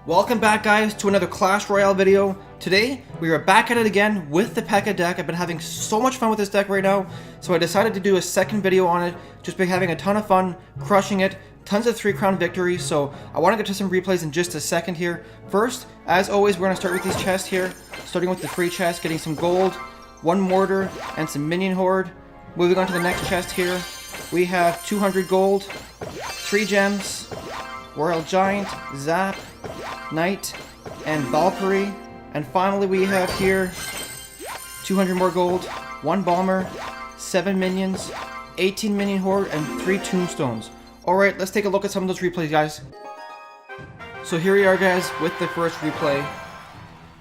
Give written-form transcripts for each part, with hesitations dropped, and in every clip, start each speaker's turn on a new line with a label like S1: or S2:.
S1: Welcome back, guys, to another Clash Royale video. Today, we are back at it again with the Pekka deck. I've been having so much fun with this deck right now, so I decided to do a second video on it. Just been having a ton of fun, crushing it, tons of 3-crown victories, so I want to get to some replays in just a second here. First, as always, we're going to start with these chests here, starting with the free chest, getting some gold, 1 mortar, and some minion horde. Moving on to the next chest here, we have 200 gold, 3 gems, Royal Giant, Zap, Knight, and Valkyrie. And finally we have here 200 more gold, 1 bomber, 7 minions, 18 minion horde, and 3 tombstones. Alright, let's take a look at some of those replays, guys. So here we are, guys, with the first replay.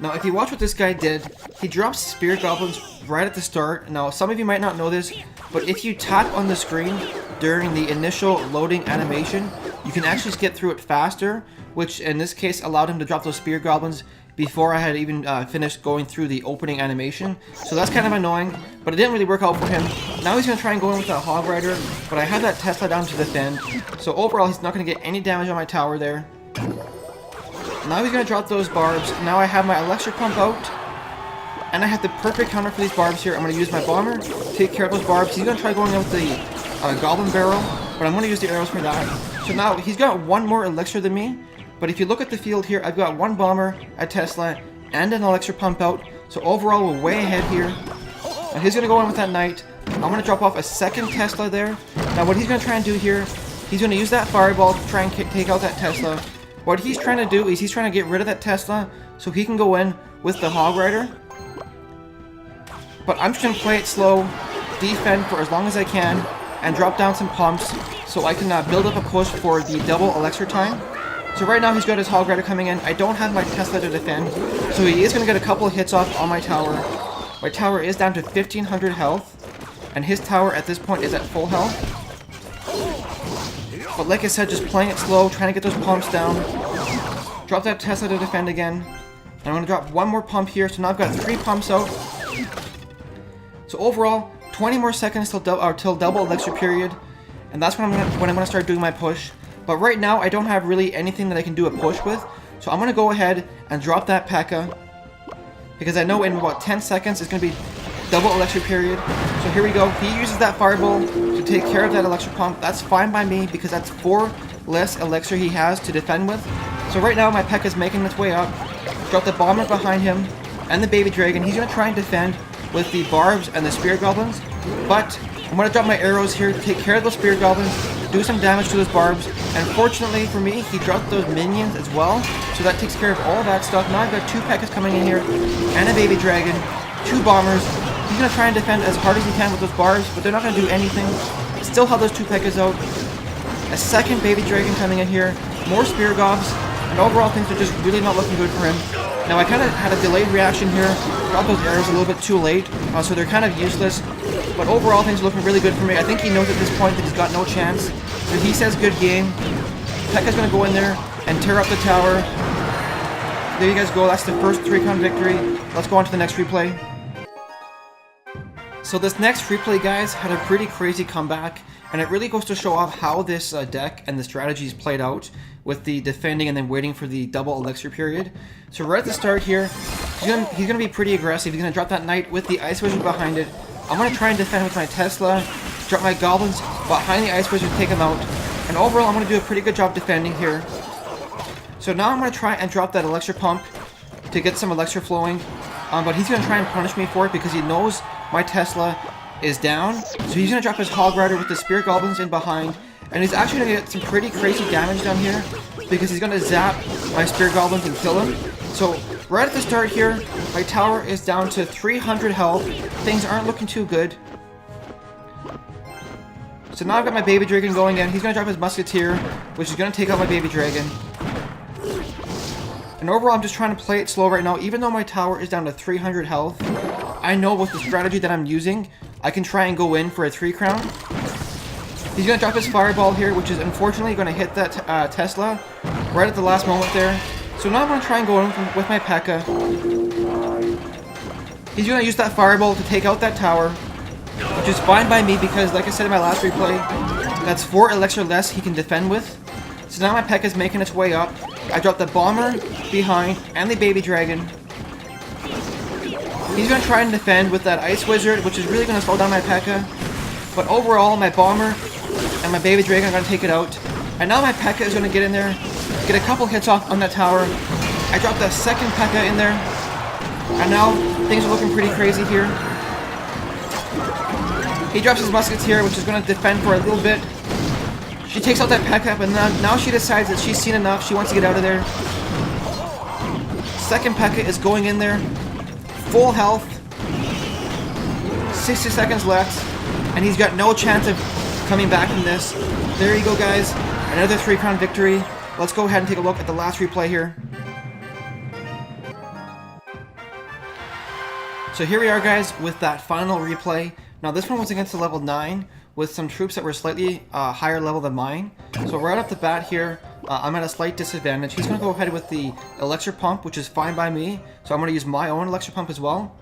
S1: Now, if you watch what this guy did, he drops spirit goblins right at the start. Now, some of you might not know this, but if you tap on the screen during the initial loading animation, you can actually skip through it faster, which in this case allowed him to drop those spirit goblins before I had even finished going through the opening animation. So that's kind of annoying, but it didn't really work out for him. Now he's going to try and go in with that Hog Rider, but I have that Tesla down to defend, so overall he's not going to get any damage on my tower there. Now he's going to drop those barbs. Now I have my Elixir Pump out, and I have the perfect counter for these barbs here. I'm going to use my Bomber, take care of those barbs. He's going to try going in with the Goblin Barrel, but I'm going to use the arrows for that. So now he's got 1 more Elixir than me, but if you look at the field here, I've got 1 Bomber, a Tesla, and an Elixir Pump out. So overall we're way ahead here. Now he's going to go in with that Knight. I'm going to drop off a second Tesla there. Now what he's going to try and do here, he's going to use that Fireball to try and take out that Tesla. What he's trying to do is he's trying to get rid of that Tesla so he can go in with the Hog Rider. But I'm just going to play it slow, defend for as long as I can, and drop down some pumps so I can build up a push for the double Elixir time. So right now he's got his Hog Rider coming in. I don't have my Tesla to defend, so he is going to get a couple of hits off on my tower. My tower is down to 1500 health, and his tower at this point is at full health. But like I said, just playing it slow, trying to get those pumps down. Drop that Tesla to defend again. And I'm going to drop 1 more pump here, so now I've got 3 pumps out. So overall, 20 more seconds till double Elixir period. And that's when I'm going to start doing my push. But right now, I don't have really anything that I can do a push with. So I'm going to go ahead and drop that Pekka, because I know in about 10 seconds it's going to be double Elixir period. So here we go. He uses that Fireball to take care of that Elixir Pump. That's fine by me because that's 4 less Elixir he has to defend with. So right now my Pekka is making its way up. Drop the Bomber behind him and the Baby Dragon. He's going to try and defend with the Barbs and the Spirit Goblins. But I'm going to drop my arrows here to take care of those Spirit Goblins, do some damage to those Barbs. And fortunately for me, he dropped those Minions as well. So that takes care of all that stuff. Now I've got 2 Pekkas coming in here and a Baby Dragon, 2 Bombers. He's going to try and defend as hard as he can with those barbs, but they're not going to do anything. Still have those 2 Pekkas out. A second Baby Dragon coming in here. More Spear Gobs. And overall things are just really not looking good for him. Now I kind of had a delayed reaction here. Dropped those arrows a little bit too late, so they're kind of useless. But overall things are looking really good for me. I think he knows at this point that he's got no chance. So he says good game. Pekka's going to go in there and tear up the tower. There you guys go. That's the first 3-crown victory. Let's go on to the next replay. So this next replay, guys, had a pretty crazy comeback, and it really goes to show off how this deck and the strategies played out with the defending and then waiting for the double Elixir period. So right at the start here, he's gonna be pretty aggressive. He's gonna drop that Knight with the Ice Wizard behind it. I'm gonna try and defend with my Tesla, drop my Goblins behind the Ice Wizard, take him out, and overall I'm gonna do a pretty good job defending here. So now I'm gonna try and drop that Elixir Pump to get some Elixir flowing, but he's gonna try and punish me for it because he knows my Tesla is down. So he's going to drop his Hog Rider with the Spirit Goblins in behind. And he's actually going to get some pretty crazy damage down here because he's going to zap my Spirit Goblins and kill him. So right at the start here, my tower is down to 300 health. Things aren't looking too good. So now I've got my Baby Dragon going in. He's going to drop his Musketeer, which is going to take out my Baby Dragon. And overall, I'm just trying to play it slow right now. Even though my tower is down to 300 health, I know with the strategy that I'm using, I can try and go in for a 3-crown. He's going to drop his Fireball here, which is unfortunately going to hit that Tesla right at the last moment there. So now I'm going to try and go in with my Pekka. He's going to use that Fireball to take out that tower, which is fine by me because, like I said in my last replay, that's 4 Elixir less he can defend with. So now my Pekka is making its way up. I drop the bomber behind and the baby dragon. He's going to try and defend with that ice wizard, which is really going to slow down my Pekka. But overall, my bomber and my baby dragon are going to take it out. And now my Pekka is going to get in there, get a couple hits off on that tower. I dropped that second Pekka in there. And now things are looking pretty crazy here. He drops his musketeer, which is going to defend for a little bit. She takes out that Pekka, but now she decides that she's seen enough. She wants to get out of there. Second Pekka is going in there. Full health. 60 seconds left. And he's got no chance of coming back from this. There you go, guys. Another 3-crown victory. Let's go ahead and take a look at the last replay here. So here we are, guys, with that final replay. Now this one was against a level 9 with some troops that were slightly higher level than mine. So right off the bat here, I'm at a slight disadvantage. He's going to go ahead with the elixir pump, which is fine by me. So I'm going to use my own elixir pump as well.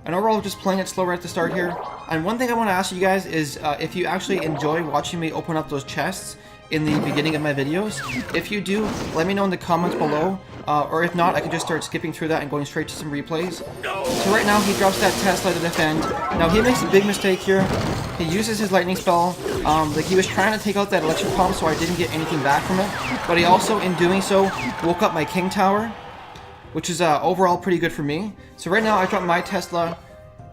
S1: And overall, just playing it slow right at the start here. And one thing I want to ask you guys is if you actually enjoy watching me open up those chests in the beginning of my videos. If you do, let me know in the comments below. Or if not, I can just start skipping through that and going straight to some replays. So right now, he drops that Tesla to defend. Now he makes a big mistake here. He uses his lightning spell. Like he was trying to take out that electric pump, so I didn't get anything back from it. But he also, in doing so, woke up my king tower, which is overall pretty good for me. So right now, I drop my Tesla,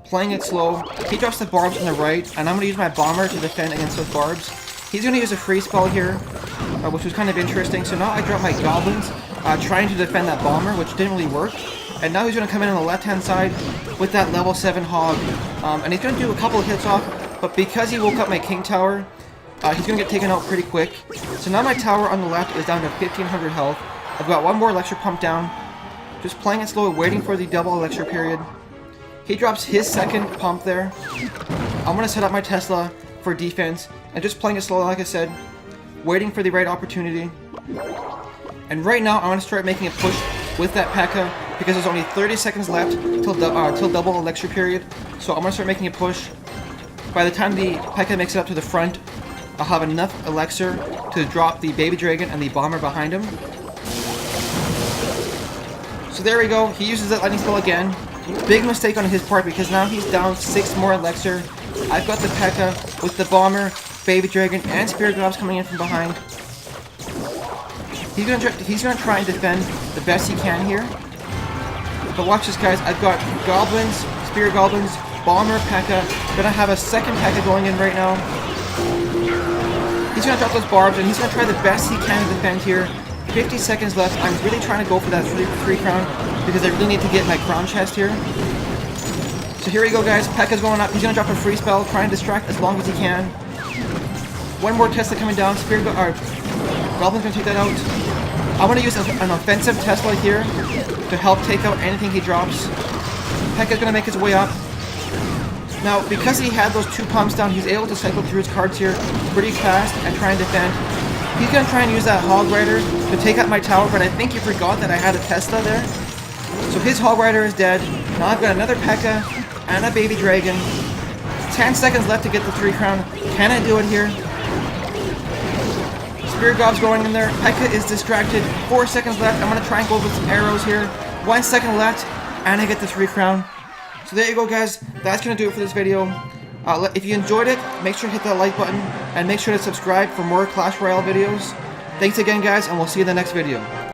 S1: playing it slow. He drops the barbs on the right, and I'm going to use my bomber to defend against those barbs. He's going to use a free spell here, which was kind of interesting. So now I drop my goblins, trying to defend that bomber, which didn't really work. And now he's going to come in on the left-hand side with that level 7 hog. And he's going to do a couple of hits off, but because he woke up my king tower, he's going to get taken out pretty quick. So now my tower on the left is down to 1500 health. I've got one more elixir pump down. Just playing it slow, waiting for the double elixir period. He drops his second pump there. I'm going to set up my Tesla for defense, and just playing it slow, like I said, waiting for the right opportunity. And right now, I'm going to start making a push with that Pekka, because there's only 30 seconds left till double elixir period. So I'm going to start making a push. By the time the Pekka makes it up to the front, I'll have enough elixir to drop the baby dragon and the bomber behind him. So there we go, he uses that lightning spell again. Big mistake on his part, because now he's down 6 more elixir. I've got the Pekka with the bomber, baby dragon, and spirit gobs coming in from behind. He's gonna try and defend the best he can here. But watch this, guys. I've got goblins, spirit goblins, bomber, Pekka. Gonna have a second Pekka going in right now. He's gonna drop those barbs, and he's gonna try the best he can to defend here. 50 seconds left. I'm really trying to go for that free crown, because I really need to get my crown chest here. So here we go, guys. Pekka's going up. He's going to drop a free spell, try and distract as long as he can. One more Tesla coming down. Goblin's going to take that out. I want to use an offensive Tesla here to help take out anything he drops. Pekka's going to make his way up. Now, because he had those 2 pumps down, he's able to cycle through his cards here pretty fast and try and defend. He's going to try and use that Hog Rider to take out my tower, but I think he forgot that I had a Tesla there. So his Hog Rider is dead. Now I've got another Pekka and a baby dragon. 10 seconds left to get the 3 crown. Can I do it here? Spirit Gob's going in there. Pekka is distracted. 4 seconds left. I'm going to try and go with some arrows here. 1 second left, and I get the 3 crown. So there you go, guys. That's going to do it for this video. If you enjoyed it, make sure to hit that like button, and make sure to subscribe for more Clash Royale videos. Thanks again, guys, and we'll see you in the next video.